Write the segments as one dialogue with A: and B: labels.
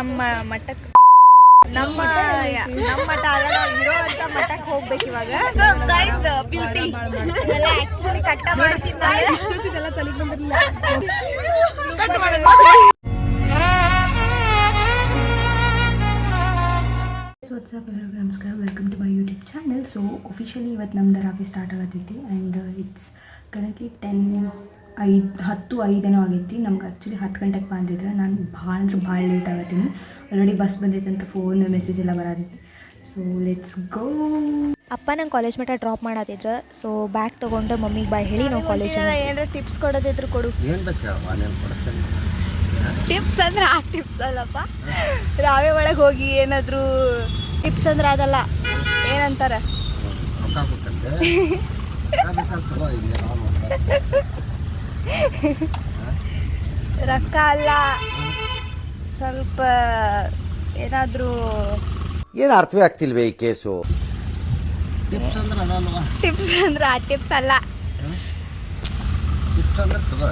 A: ನಮ್ಮ ಮಠಕ್ಕೆ ನಮ್ಮ ಮಠ ಅಲ್ಲ, ನಾವು ಇರೋ ಅಂತ ಮಠಕ್ಕೆ ಹೋಗ್ಬೇಕು ಇವಾಗ. ಇವೆಲ್ಲ ಆಕ್ಚುಲಿ ಕಟ್ಟ ಮಾಡ್ತೀನಿ.
B: ನಮಸ್ಕಾರ, welcome to my YouTube channel. So officially ಇವತ್ತು ನಮ್ಮ ದರಾವಿ ಸ್ಟಾರ್ಟ್ ಆಗತ್ತೈತಿ ಆ್ಯಂಡ್ ಇಟ್ಸ್ ಕರೆಂಟ್ಲಿ 10:05 ಆಗೈತಿ. ನಮ್ಗೆ ಆ್ಯಕ್ಚುಲಿ 10 ಗಂಟೆಗೆ ಬಂದಿದ್ರೆ ನಾನು ಭಾಳ ಲೇಟ್ ಆಗತ್ತೀನಿ. ಆಲ್ರೆಡಿ ಬಸ್ ಬಂದೈತೆ ಅಂತ ಫೋನ್ ಮೆಸೇಜ್ ಎಲ್ಲ ಬರತೈತಿ. So let's go.
C: ಅಪ್ಪ ನಂಗೆ ಕಾಲೇಜ್ ಮಟ್ಟ ಡ್ರಾಪ್ ಮಾಡತ್ತಿದ್ರು. ಸೊ ಬ್ಯಾಗ್ ತೊಗೊಂಡು ಮಮ್ಮಿಗೆ ಬಾಯ್ ಹೇಳಿ ನಾವು ಕಾಲೇಜ್
A: ಏನಾರ ಟಿಪ್ಸ್ ಕೊಡೋದಿದ್ರು ಕೊಡು. ಟಿಪ್ಸ್ ಅಂದ್ರೆ ಆ ಟಿಪ್ಸ್ ಅಲ್ಲಪ್ಪ, ರಾವೆ ಒಳಗೆ ಹೋಗಿ ಏನಾದರೂ ಟಿಪ್ಸ್ ಅಂದ್ರೆ ಅದಲ್ಲ, ಏನಂತಾರೆ ರೊಕ್ಕ ಅಲ್ಲ, ಸ್ವಲ್ಪ ಏನಾದರೂ
D: ಏನು ಅರ್ಥವೇ ಆಗ್ತಿಲ್ವೇ ಈ ಕೇಸು.
A: ಟಿಪ್ಸ್ ಅಂದ್ರೆ ಆ ಟಿಪ್ಸ್ ಅಲ್ಲ.
D: ಟಿಪ್ಸ್ ಅಂದ್ರೆ ತಗೋ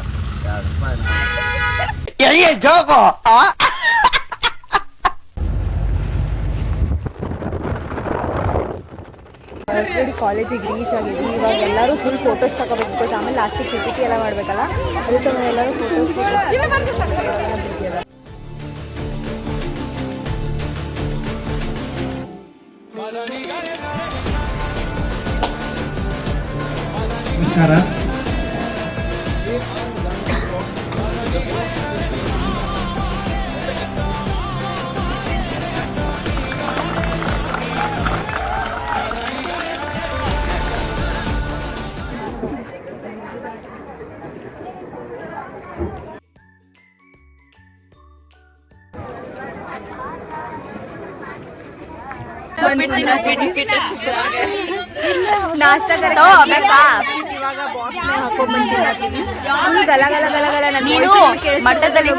A: ಆಲ್ರೆಡಿ ಕಾಲೇಜಿಗೆ ರೀಚ್ ಆಗಿದ್ವಿ. ಇವಾಗ ಎಲ್ಲರೂ ಫುಲ್ ಫೋಟೋಸ್ ತಗೋಬೇಕು. ಬಿಕಾಸ್ ಆಮೇಲೆ ಲಾಸ್ಟಿಗೆ ಟಿಕೆಟ್ ಎಲ್ಲ ಮಾಡಬೇಕಲ್ಲ, ಅದಕ್ಕೆ ಎಲ್ಲರೂ ಫೋಟೋಸ್ ನಾಷ್ಟ ಇವಾಗ ಬಾಕ್ಸ್ ಹಾಕೊಂಡ್ಬಂತೀನಿ. ಫುಲ್ ಗಲ ಗಲ ಗಲ ಗಲ. ನೀನು ಮಠದಲ್ಲಿ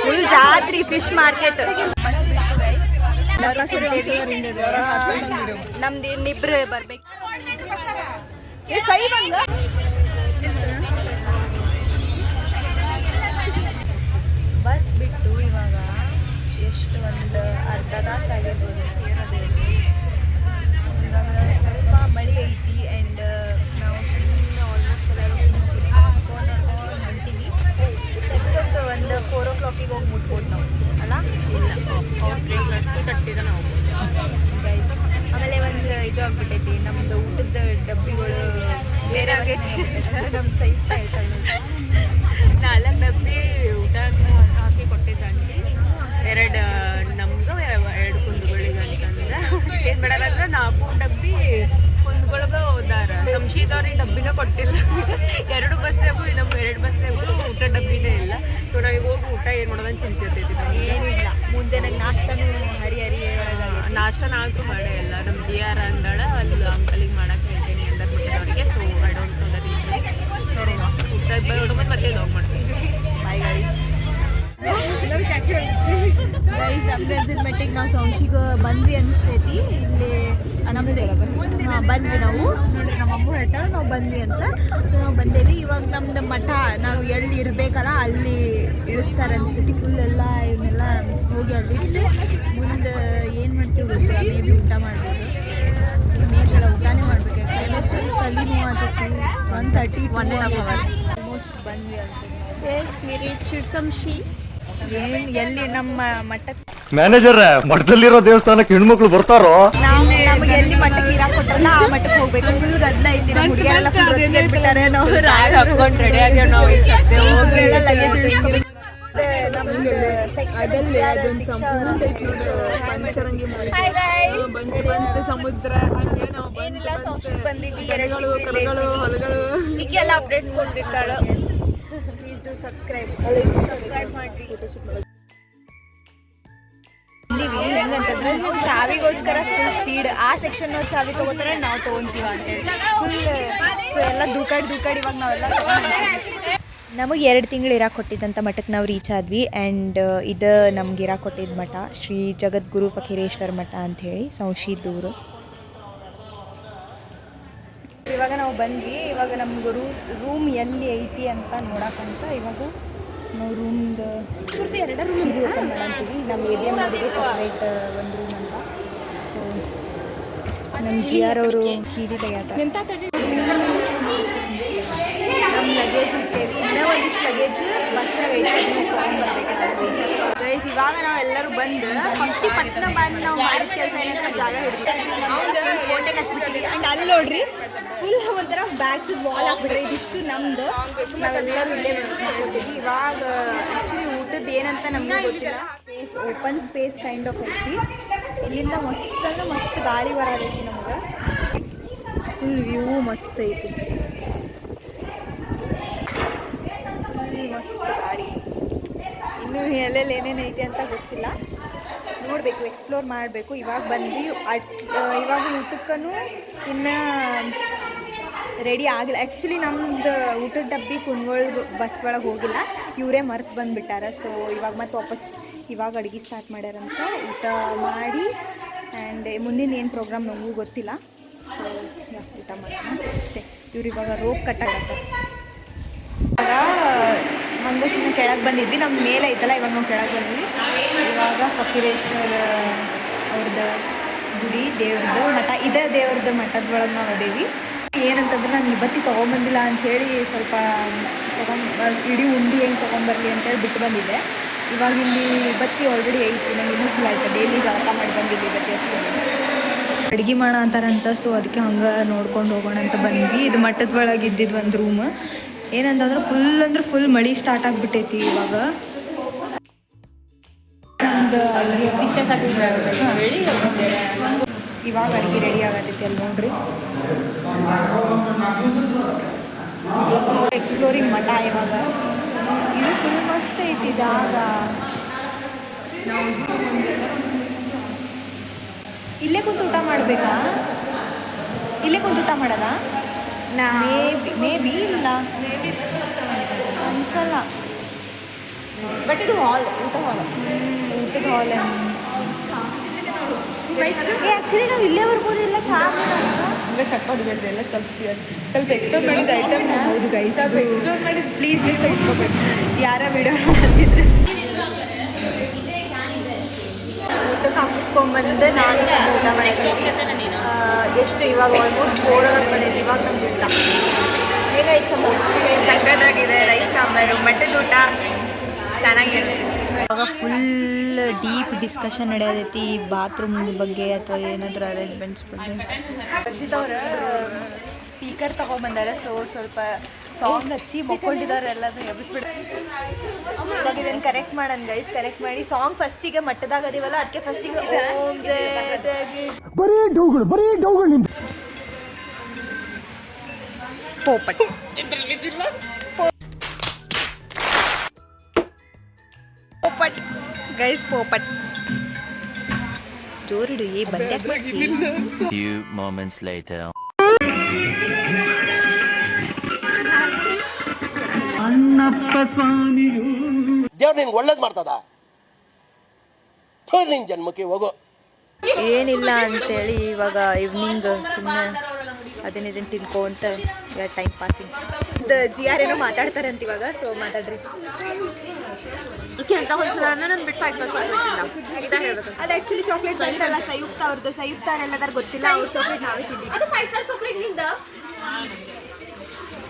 A: ಫುಲ್ ಜಾತ್ರಿ, ಫಿಶ್ ಮಾರ್ಕೆಟ್. ನಮ್ದು ಇನ್ನಿಬ್ರು ಬರ್ಬೇಕು. ಬಸ್ ಬಿಟ್ಟು ಇವಾಗ ಎಷ್ಟು ಒಂದು ಅರ್ಧ ತಾಸು ಆಗಿರ್ಬೋದು. ಸ್ವಲ್ಪ ಮಳೆ ಐತಿ ಆ್ಯಂಡ್ ನಾವು ಆಲ್ಮೋಸ್ಟ್ ಎಲ್ಲರೂ ಹೊಂಟೀವಿ. ಎಷ್ಟೊತ್ತು ಒಂದು 4 o'clock ಹೋಗಿ ಮುಟ್ಬೋದು ನಾವು ಅಲ್ಲ. ಗೈಸ್ ಆಮೇಲೆ ಒಂದು ಇದು ಆಗ್ಬಿಟ್ಟೈತಿ, ನಮ್ಮದು ಊಟದ ಡಬ್ಬಿಗಳು ಬೇರೆ ಆಗೈತಿ. ನಮ್ಮ ಸೈಟ್ ಆಯ್ತಲ್ಲ,
E: 4 ಡಬ್ಬಿ ಊಟ ಹಾಕಿ ಕೊಟ್ಟಿದ್ದಂಗೆ 2 ನಮ್ದು 2 ಕುಂದುಗಳಿಗೆ ಅಂತಂದ್ರೆ ಏನು ಮಾಡೋದಂದ್ರೆ 4 ಡಬ್ಬಿ ಕುಂದುಗಳಿಗೆ ಹೋದಾರ. ನಮ್ಮ ಶೀತವ್ರಿಗೆ ಡಬ್ಬಿನ ಕೊಟ್ಟಿಲ್ಲ. 2 ಬಸ್ನಾಗೂ ನಮ್ಮ 2 ಬಸ್ನಾಗೂ ಊಟ ಡಬ್ಬಿನೇ ಇಲ್ಲ. ಸೊ ನಾವು ಹೋಗಿ ಊಟ ಏನು ಮಾಡೋದಂತ ಚಿಂತೆ ಇರ್ತೈತಿ.
A: ಏನಿಲ್ಲ, ಮುಂದೆ ನಂಗೆ ನಾಷ್ಟನೂ ಹರಿ
E: ನಾಷ್ಟನ ಆದರೂ ಮಾಡೇ ಇಲ್ಲ. ನಮ್ಮ GR ಅಂದಾಳ ಅಲ್ಲಿ ಅಂಕಲಿಗೆ ಮಾಡಕ್ಕೆ ಹೇಳ್ತೀನಿ ಅಂದ್ರೆ ಬಿಟ್ಟಿದ್ದವರಿಗೆ. So I don't know the reason. ಊಟದ ಬೈ ಊಟ ಮತ್ತೆ ಹೋಗಿ ಮಾಡ್ತೀನಿ.
A: Bye guys. ನಮ್ದು ಮೆಟ್ಟಿಗೆ ನಾವು ಸೌಂಶಿಗೆ ಬಂದ್ವಿ ಅನಿಸ್ತೈತಿ. ಇಲ್ಲಿ ನಮ್ಮದೇ ಬಂದ್ವಿ ನಾವು. ನೋಡ್ರಿ ನಮ್ಮ ಅಮ್ಮ ಹೇಳ್ತಾಳೆ ನಾವು ಬಂದ್ವಿ ಅಂತ. ಸೊ ನಾವು ಬಂದೇವಿ. ಇವಾಗ ನಮ್ದು ಮಠ ನಾವು ಎಲ್ಲಿ ಇರಬೇಕಲ್ಲ ಅಲ್ಲಿ ಇಳಿಸ್ತಾರೆ ಅನಿಸ್ತೈತಿ. ಫುಲ್ ಎಲ್ಲ ಇವನ್ನೆಲ್ಲ ಹೋಗಿ ಅಲ್ಲಿ ಇಟ್ಟು ಮುಂದೆ ಏನು ಮಾಡ್ತೀವಿ ಗೊತ್ತಿಲ್ಲ. ಮೇ ಬಿ ಊಟ ಮಾಡ್ಬೋದು, ಮೇ ಬಿ ಎಲ್ಲ ಊಟನೇ ಮಾಡ್ಬೇಕು. ಯಾಕಂದ್ರೆ ತಲೆ ನೋವು ಆಗ್ತೈತಿ. 1:30 ಆಲ್ಮೋಸ್ಟ್ ಬಂದ್ವಿ ಅನ್ಸುತ್ತೆ. ಎಲ್ಲಿ ನಮ್ಮ ಮಠಕ್ಕೆ
F: ಮ್ಯಾನೇಜರ್ ಮಠದಲ್ಲಿರೋ ದೇವಸ್ಥಾನಕ್ಕೆ ಹೆಣ್ಮಕ್ಳು ಬರ್ತಾರೋ?
A: ನಮ್ಗೆ ಎಲ್ಲಿ ಮಠಕ್ಕೆ ಇರಾಕ್ ಕೊಟ್ರಲ್ಲ ಆ ಮಠಕ್ಕೆ ಹೋಗ್ಬೇಕು. ಫುಲ್ ಗದ್ಲ ಐತಿ. ನಮ್ಮ ಹುಡುಗಿಯರೆಲ್ಲ ಫುಲ್ ರೊಚ್ಚಿಗೆ ಬಿಟ್ಟಾರೆ. ನಾವು
E: ಹಾಕೊಂಡು ರೆಡಿ ಆಗ್ಯಾವ. ನಾವು
A: ಲಗೇಜ್ ಇಳಿಸ್ಕೋಬೇಕು. ನಮ್ದು ಸೆಕ್ಷನ್
E: ಸಮುದ್ರ ಬಂದಿವಿ. ಎಲ್ಲ ಅಪ್ಡೇಟ್ಸ್ ಕೊಟ್ಟಿರ್ತಾಳೆ.
A: ಪ್ಲೀಸ್ ಡು ಸಬ್ಸ್ಕ್ರೈಬ್ ಮಾಡಿ. ಹೆಂಗಂತಂದ್ರೆ ಚಾವಿಗೋಸ್ಕರ ಫುಲ್ ಸ್ಪೀಡ್. ಆ ಸೆಕ್ಷನ್ ಚಾವಿ ತಗೋತಾರೆ, ನಾವು ತೊಗೊತೀವ ಅಂತೇಳಿ ಫುಲ್. ಸೊ ಎಲ್ಲ ದೂಕಾಡಿ ಇವಾಗ ನಾವೆಲ್ಲ
C: ನಮಗೆ 2 ತಿಂಗಳು ಇರಾಕ್ ಕೊಟ್ಟಿದ್ದಂಥ ಮಠಕ್ಕೆ ನಾವು ರೀಚ್ ಆದ್ವಿ. ಆ್ಯಂಡ್ ಇದು ನಮ್ಗೆ ಇರಾಕ್ ಕೊಟ್ಟಿದ್ದ ಮಠ ಶ್ರೀ ಜಗದ್ಗುರು ಫಕೀರೇಶ್ವರ ಮಠ ಅಂಥೇಳಿ ಸೌಶಿದೂರು.
A: ಇವಾಗ ನಾವು ಬಂದ್ವಿ. ಇವಾಗ ನಮ್ಗೆ ರೂಮ್ ಎಲ್ಲಿ ಐತಿ ಅಂತ ನೋಡಕ್ಕಂತ ಇವಾಗ
C: ನಾವು ರೂಮ್ದು ಕೀಲಿ ಓಪನ್ ಮಾಡಂತೀವಿ. ನಮ್ಮ ಏರಿಯಾದವರಿಗೆ ಸಪ್ರೇಟ್ ಒಂದು ರೂಮ್ ಅಂತ. ಸೊ ನಮ್ಮ ಜಿ ಆರ್ ಅವರು ಕೀಲಿ ತೆಗಿತಾರೆ.
A: ನಮ್ಮ ಲಗೇಜ್ ಇಟ್ಟೇವಿ. ಇನ್ನೂ ಒಂದಿಷ್ಟು ಲಗೇಜ್ ಬಸ್ನಾಗ ಐತೆ, ತೊಗೊಂಡ್ಬರ್ಬೇಕು. ಗೈಸ್ ಇವಾಗ ನಾವೆಲ್ಲರೂ ಬಂದು ಫಸ್ಟಿಗೆ ಪಟ್ಟಣ ಬಂದು ನಾವು ಮಾಡಿದ ಕೆಲಸ ಏನಂದ್ರೆ ಜಾಗ ಹಿಡಿದಿವಿ, ಕೋಟೆ ಕಚ್ಬಿಟ್ಟಿವಿ. ಆ್ಯಂಡ್ ಅಲ್ಲಿ ನೋಡ್ರಿ ಫುಲ್ ಒಂಥರ ಬ್ಯಾಗ್ಸ್ ವಾಲ್ ಹಾಕ್ಬಿಡ್ರಿ. ಇದಿಷ್ಟು ನಮ್ದು, ನಾವೆಲ್ಲರೂ ಇಲ್ಲೇ ಮಾಡ್ಕೊತೀವಿ. ಇವಾಗ ಆ್ಯಕ್ಚುಲಿ ಊಟದ್ದು ಏನಂತ ನಮಗೆ ಗೊತ್ತಿಲ್ಲ. Space open space kind of ಐತಿ. ಇಲ್ಲಿಂದ ಮಸ್ತ್ ಅಂದ್ರೆ ಮಸ್ತ್ ಗಾಳಿ ಬರೋದೈತಿ ನಮಗೆ. ಫುಲ್ ವ್ಯೂ ಮಸ್ತ್ ಐತಿ, ಮಸ್ತ್ ಗಾಡಿ. ಇನ್ನೂ ಎಲ್ಲೆಲ್ಲಿ ಏನೇನು ಐತಿ ಅಂತ ಗೊತ್ತಿಲ್ಲ, ನೋಡಬೇಕು, ಎಕ್ಸ್ಪ್ಲೋರ್ ಮಾಡಬೇಕು. ಇವಾಗ ಬಂದು ಇವಾಗ ಊಟಕ್ಕೂ ಇನ್ನು ರೆಡಿ ಆಗಿಲ್ಲ. ಆ್ಯಕ್ಚುಲಿ ನಮ್ಮದು ಊಟದ ಡಬ್ಬಿ ಕುನ್ಗೋಳ ಬಸ್ ಒಳಗೆ ಹೋಗಿಲ್ಲ, ಇವರೇ ಮರ್ತು ಬಂದುಬಿಟ್ಟಾರ. ಸೊ ಇವಾಗ ಮತ್ತೆ ವಾಪಸ್ ಇವಾಗ ಅಡುಗೆ ಸ್ಟಾರ್ಟ್ ಮಾಡ್ಯಾರಂತ. ಊಟ ಮಾಡಿ ಆ್ಯಂಡ್ ಮುಂದಿನ ಏನು ಪ್ರೋಗ್ರಾಮ್ ನಮಗೂ ಗೊತ್ತಿಲ್ಲ. ಸೊ ಊಟ ಮಾಡೋಣ ಅಷ್ಟೇ. ಇವ್ರು ಇವಾಗ ರೋಪ್ ಕಟ್ಟಾಗತ್ತಾರೆ. ಇವಾಗ ಹಂಗೆ ಸುಮ್ಮನೆ ಕೆಳಗೆ ಬಂದಿದ್ವಿ, ನಮ್ಮ ಮೇಲೆ ಐತಲ್ಲ, ಇವಾಗ ನಾವು ಕೆಳಗೆ ಬಂದ್ವಿ. ಇವಾಗ ಫಕೀರೇಶ್ವರ ಅವ್ರದ್ದು ಗುಡಿ, ದೇವ್ರದ್ದು ಮಠ, ಇದೇ ದೇವ್ರದ್ದು ಮಠದ ಒಳಗೆ ನಾವು ಅದೇವಿ. ಏನಂತಂದ್ರೆ ನಾನು ಇವತ್ತಿ ತೊಗೊಂಬಂದಿಲ್ಲ ಅಂಥೇಳಿ ಸ್ವಲ್ಪ ಇಡೀ ಉಂಡಿ ಹೆಂಗೆ ತೊಗೊಂಬರ್ಲಿ ಅಂತೇಳಿ ಬಿಟ್ಟು ಬಂದಿದ್ದೆ. ಇವಾಗ ಇಲ್ಲಿ ಬತ್ತಿ ಆಲ್ರೆಡಿ ಐತಿ, ನಂಗೆ ಇನ್ನೂ ಚಲೋ ಆಯ್ತು. ಡೈಲಿ ಜಳಕ ಮಾಡಿ ಬಂದಿದ್ದೆ ಬತ್ತಿ ಅಷ್ಟೇ. ಅಡುಗೆ ಮಾಡ ಅಂತಾರಂತ. ಸೊ ಅದಕ್ಕೆ ಹಂಗೆ ನೋಡ್ಕೊಂಡು ಹೋಗೋಣ ಅಂತ ಬಂದ್ವಿ. ಇದು ಮಠದ ಒಳಗೆ ಇದ್ದಿದ್ದು ಒಂದು ರೂಮ್. ಏನಂತಂದ್ರೆ ಫುಲ್ ಮಳೆ ಸ್ಟಾರ್ಟ್ ಆಗಿಬಿಟ್ಟೈತಿ ಇವಾಗ. ನಮ್ದು ಇವಾಗ ಅಡುಗೆ ರೆಡಿ ಆಗತೈತಿ ಅಲ್ಲಿ ನೋಡ್ರಿ. ಎಕ್ಸ್ಪ್ಲೋರಿಂಗ್ ಮಠ ಇವಾಗ. ಇದು ಫುಲ್ ಮಸ್ತ್ ಐತಿ ಜಾಗ. ಇಲ್ಲೇ ಕುಂತು ಊಟ ಮಾಡಬೇಕಾ? ಇಲ್ಲೇ ಕುಂತು ಊಟ ಮಾಡೋದಾ? ಮೇ ಬಿ ಇಲ್ಲ ಅನ್ಸಲ್ಲ. ಬಟ್ ಇದು ಹಾಲ್, ಊಟದ ಹಾಲ್. ಆ್ಯಕ್ಚುಲಿ ನಾವು ಇಲ್ಲೇ ಬರ್ಬೋದಿಲ್ಲ.
E: ಎಲ್ಲ ಸ್ವಲ್ಪ ಎಕ್ಸ್ಪ್ಲೋರ್ ಮಾಡಿದ ಐಟಮ್.
A: ಹೌದು ಗೈಸ್,
E: ಸ್ವಲ್ಪ ಎಕ್ಸ್ಪ್ಲೋರ್ ಮಾಡಿ
A: ಪ್ಲೀಸ್ ಯಾರ ವಿಡಿಯೋ ನೋಡಿದ್ರೆ ಊಟಕ್ಕೆ ಹಾಕಿಸ್ಕೊಂಬಂದು ನಾನು ಊಟ ಮಾಡಿದ್ದೀನಿ. ಎಷ್ಟು ಇವಾಗ ಆಲ್ಮೋಸ್ಟ್ 4 o'clock ಬಂದೈತಿ. ಇವಾಗ ನಮ್ದು ಊಟ ಹೇಗಾಯ್ತು?
E: ಸಕ್ಕತ್ತಾಗಿದೆ. ರೈಸ್ ಸಾಂಬಾರು, ಮಟ್ಟದ ಊಟ ಚೆನ್ನಾಗಿರುತ್ತೆ.
C: ಇವಾಗ ಫುಲ್ ಡೀಪ್ ಡಿಸ್ಕಷನ್ ನಡೆಯತೈತಿ ಬಾತ್ರೂಮ್ ಬಗ್ಗೆ ಅಥವಾ ಏನಾದರೂ ಅರೇಂಜ್ಮೆಂಟ್ಸ್ ಬಗ್ಗೆ.
A: ರಕ್ಷಿತ್ ಅವರು ಸ್ಪೀಕರ್ ತೊಗೊಂಬಂದಾರೆ. ಸೊ ಸ್ವಲ್ಪ ಸಾಂಗ್ ಹಚ್ಚಿ ಮಕ್ಕೊಂಡಿದ್ದಾರೆ, ಎಲ್ಲದೂ ಎಬ್ಬಿಸ್ಬಿಟ್ಟು. ಇವಾಗ ಇದನ್ನು ಕರೆಕ್ಟ್ ಮಾಡೋಣ ಗೈಸ್. ಕರೆಕ್ಟ್ ಮಾಡಿ ಸಾಂಗ್ ಫಸ್ಟಿಗೆ ಮಟ್ಟದಾಗ ಅದೀವಲ್ಲ, ಅದಕ್ಕೆ ಫಸ್ಟಿಗೆ ಓಂ ಜಯ ಜಯ
C: Popat guys, Popat ಜೋರಿಡು. ಬಂದ್ಯಾಕೆ
G: Few moments later.
H: ದೇವ್ರು ನಿನ್ಗೆ ಒಳ್ಳೇದು ಮಾಡ್ತದ? ನಿನ್ ಜನ್ಮಕ್ಕೆ ಹೋಗೋ.
C: ಏನಿಲ್ಲ ಅಂತೇಳಿ ಇವಾಗ ಈವ್ನಿಂಗ್ ಸುಮ್ಮನೆ ಅದನ್ನ ತಿನ್ಕೊಂತ ಟೈಮ್ ಪಾಸಿಂಗ್.
A: ಜಿ ಆರ್ ಏನೋ ಮಾತಾಡ್ತಾರೆ ಅಂತ ಇವಾಗ. ಸೊ ಮಾತಾಡ್ರಿ.
E: ಅಂತ ಒಂದ್ಸಲ ನಾನು ಬಿಟ್ಟು 5 ಸ್ಟಾರ್ ಚಾಕ್ಲೇಟ್ ಇಲ್ಲ.
A: ಅದು ಆ್ಯಕ್ಚುಲಿ ಚಾಕ್ಲೇಟ್ ಬಂದಲ್ಲ, ಸಂಯುಕ್ತ ಅವ್ರದ್ದು. ಸಂಯುಕ್ತ ಅವರೆಲ್ಲದಾರು ಗೊತ್ತಿಲ್ಲ, ಅವ್ರ ಚಾಕ್ಲೇಟ್ ನಾವೇ ತಿಂದಿದ್ವಿ.
E: ಅದು 5 ಸ್ಟಾರ್ ಚಾಕ್ಲೇಟ್ ನಿಂದ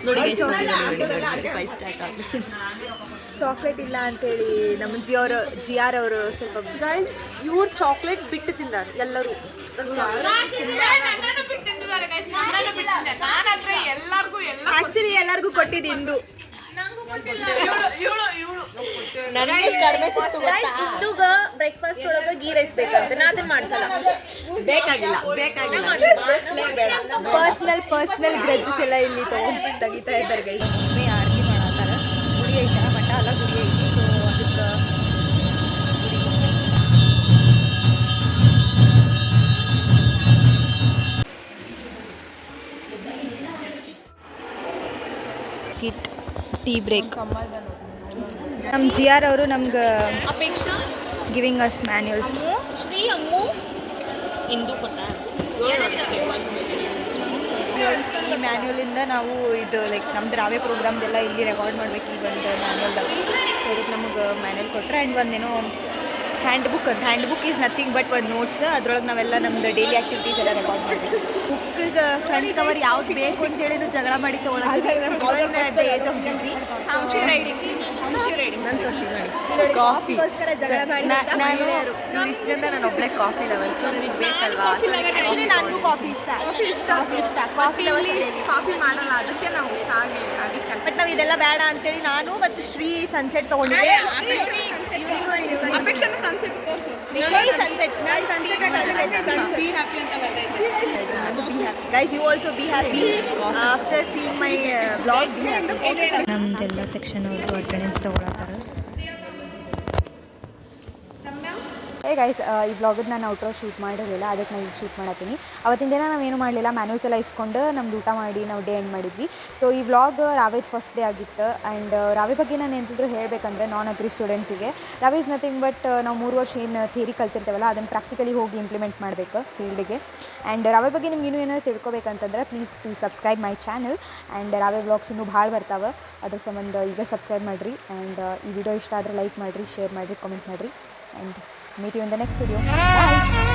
E: ನೋಡಿ ಗೈಸ್, 5 ಸ್ಟಾರ್ ಚಾಕ್ಲೇಟ್.
A: ಚಾಕ್ಲೇಟ್ ಇಲ್ಲ ಅಂತೇಳಿ ನಮ್ಮ ಜಿ ಆರ್ ಅವರು ಸ್ವಲ್ಪ
E: ಗೈಸ್ ಇವ್ರು ಚಾಕ್ಲೇಟ್ ಬಿಟ್ಟು ತಿಂದಾರೆ ಎಲ್ಲರೂ.
A: ಆಕ್ಚುಲಿ ಎಲ್ಲರಿಗೂ ಕೊಟ್ಟಿದ್ದು ಇಂದು.
E: ಇಂದುಗ ಬ್ರೇಕ್ಫಾಸ್ಟ್ ಒಳಗೆ ಗೀ ರೈಸ್ ಬೇಕಂತ ನಾ ಅದನ್ನ ಮಾಡ್ಸಲ್ಲ. ಬೇಕಾಗಿಲ್ಲ
A: ಪರ್ಸ್ನಲ್ ಗ್ರಜ್ಜಸ್ ಎಲ್ಲ ಇಲ್ಲಿ ತೆಗಿತಾ ಇದ್ದಾರೆ ಗೈ. ಆರತಿ ಮಾಡತ್ತಾರ. ಗುಡಿ ಐತನ, ಮಠ ಅಲ್ಲ ಗುಡಿ ಐತಿ. ಸೊ ಅದಕ್ಕೆ
C: ಕಿಟ್ ಟೀ ಬ್ರೇಕ್.
A: ನಮ್ಮ ಜಿ ಆರ್ ಅವರು ನಮ್ಗೆ
E: ಅಪೇಕ್ಷಾ
C: ಗಿವಿಂಗ್ ಅಸ್ ಮ್ಯಾನ್ಯುಯಲ್ಸ್.
E: ಶ್ರೀ ಅಮ್ಮು ಇಂದು ಕೊಟ್ಟ
C: ಈ ಮ್ಯಾನ್ಯುವಲಿಂದ ನಾವು ಇದು ಲೈಕ್ ನಮ್ದು ರಾವೇ ಪ್ರೋಗ್ರಾಮ್ದೆಲ್ಲ ಇಲ್ಲಿ ರೆಕಾರ್ಡ್ ಮಾಡ್ಬೇಕು ಈ ಒಂದು ಮ್ಯಾನ್ಯುವಲ್ದಾಗ. ಸೊ ಮ್ಯಾನ್ಯಲ್ ಕೊಟ್ಟರೆ ಆ್ಯಂಡ್ ಒಂದೇನೋ handbook is nothing but ಒಂದು ನೋಟ್ಸ್ ಅದ್ರೊಳಗೆ ನಾವೆಲ್ಲ ನಮ್ದು ಡೈಲಿ ಆ್ಯಕ್ಟಿವಿಟೀಸ್ ಎಲ್ಲ ರೆಕಾರ್ಡ್ ಮಾಡಿದ್ವಿ.
A: ಬುಕ್ಕಿಗೆ ಫ್ರಂಟ್ ಕವರ್ ಯಾವ್ದು ಬೇಕು ಅಂತೇಳಿ ಜಗಳ ಮಾಡಿ
E: ಕಾಫಿಗೋಸ್ಕರ
A: ಜಗಳ ಮಾಡಿ
E: ಇಷ್ಟದಿಂದ ನಾನು ಒಬ್ಬಳೆ ಕಾಫಿ ಲವರ್ ಸೊ ನನಗೆ ಬೇಕಲ್ವಾ
A: ನನಗೂ ಕಾಫಿ ಇಷ್ಟ
E: ಕಾಫಿ ಮಾಡಲ್ಲ ಅದಕ್ಕೆ ನಾವು ಚಾಗೆ ಅದಕ್ಕೆ
A: ಬಟ್ ನಾವು ಇದೆಲ್ಲ ಬೇಡ ಅಂತೇಳಿ ನಾನು ಮತ್ತು ಶ್ರೀ ಸನ್ಸೆಟ್ ತಗೊಂಡಿದ್ದೆ.
E: ಅಪೇಕ್ಷೆ ಸನ್ಸೆಟ್ ತೋರಿಸು
A: ಸನ್ಸೆಟ್
E: ಬಿ ಹ್ಯಾಪಿ ಅಂತ ಬರ್ತೈತೆ
A: guys you also be happy after seeing my blog.
C: ನಮ್ದೆಲ್ಲ ಸೆಕ್ಷನ್ ಅವ್ರದ್ದು ಅಟೆಂಡೆನ್ಸ್ ತೊಗೊಳತ್ತಾರೆ. ಹೇ ಗೈಸ್, ಈ ವ್ಲಾಗದ್ದು ನಾನು ಔಟ್ರೋ ಶೂಟ್ ಮಾಡಿರಲಿಲ್ಲ, ಅದಕ್ಕೆ ನಾನು ಈಗ ಶೂಟ್ ಮಾಡತ್ತೀನಿ. ಅವತ್ತಿನ ದಿನ ನಾವೇನು ಮಾಡಲಿಲ್ಲ, ಮ್ಯಾನ್ಯೂಲ್ಸ್ ಎಲ್ಲ ಇಸ್ಕೊಂಡು ನಮ್ದು ಊಟ ಮಾಡಿ ನಾವು ಡೇ ಎಂಡ್ ಮಾಡಿದ್ವಿ. ಸೊ ಈ ವ್ಲಾಗ್ ರಾವೇದ್ ಫಸ್ಟ್ ಡೇ ಆಗಿತ್ತು. ಆ್ಯಂಡ್ ರಾವೆ ಬಗ್ಗೆ ನಾನು ಎಂತಿದ್ರು ಹೇಳಬೇಕಂದ್ರೆ ನಾನ್ ಅಗ್ರಿ ಸ್ಟೂಡೆಂಟ್ಸಿಗೆ ರಾವೆ ಇಸ್ ನಥಿಂಗ್ ಬಟ್ ನಾವು 3 ವರ್ಷ ಏನು ಥಿಯರಿ ಕಲ್ತಿರ್ತೇವಲ್ಲ ಅದನ್ನು ಪ್ರಾಕ್ಟಿಕಲಿ ಹೋಗಿ ಇಂಪ್ಲಿಮೆಂಟ್ ಮಾಡಬೇಕು ಫೀಲ್ಡಿಗೆ. ಆ್ಯಂಡ್ ರಾವೆ ಬಗ್ಗೆ ನಿಮ್ಗೆ ಇನ್ನೂ ಏನಾದ್ರು ತಿಳ್ಕೊಬೇಕಂತಂದ್ರೆ please to subscribe my channel. And ರಾವೆ ವ್ಲಾಗ್ಸ್ ಇನ್ನೂ ಭಾಳ ಬರ್ತಾವೆ, ಅದ್ರ ಸಂಬಂಧ ಈಗ ಸಬ್ಸ್ಕ್ರೈಬ್ ಮಾಡಿರಿ. ಆ್ಯಂಡ್ ಈ ವಿಡಿಯೋ ಇಷ್ಟ ಆದರೆ ಲೈಕ್ ಮಾಡಿರಿ, ಶೇರ್ ಮಾಡಿರಿ, ಕಾಮೆಂಟ್ ಮಾಡಿರಿ. And meet you in the next video. Bye.